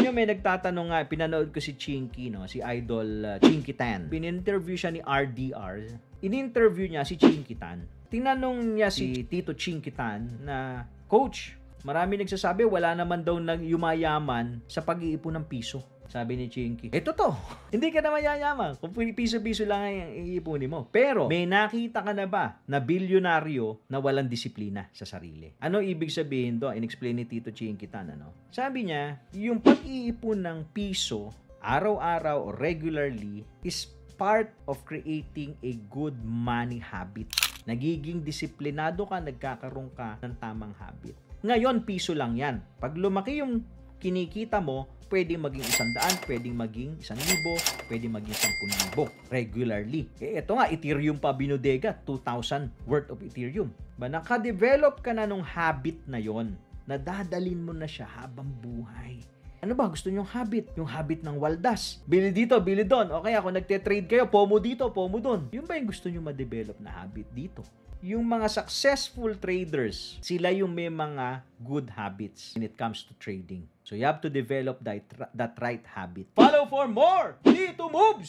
nyo may nagtatanong nga, pinanood ko si Chinky, no? Si Idol Chinky Tan. Pininterview siya ni RDR. In-interview niya si Chinky Tan. Tinanong niya si Tito Chinky Tan na, Coach, marami nagsasabi wala naman daw nang yumayaman sa pag-iipon ng piso. Sabi ni Chinky, ito to. Hindi ka na mayayaman kung piso-piso lang ang iipunin mo. Pero may nakita ka na ba na bilyonaryo na walang disiplina sa sarili? Ano ibig sabihin do? In-explain ni Tito Chinky Tan, ano? Sabi niya, yung pag-iipon ng piso araw-araw o regularly is part of creating a good money habit. Nagiging disiplinado ka, nagkakaroon ka ng tamang habit. Ngayon, piso lang yan. Pag lumaki yung kinikita mo, pwedeng maging 100, pwedeng maging 1,000, pwedeng maging 10,000 regularly. Ito nga, Ethereum pa binodega, 2,000 worth of Ethereum. Naka-develop ka na nung habit na yon, na dadalin mo na siya habang buhay. Ano ba gusto nyong habit? Yung habit ng waldas. Bili dito, bili doon. O kaya kung nagte-trade kayo, pomo dito, pomo doon. Yun ba yung gusto nyo ma-develop na habit dito? Yung mga successful traders, sila yung may mga good habits when it comes to trading. So you have to develop that right habit. Follow for more Dito Moves!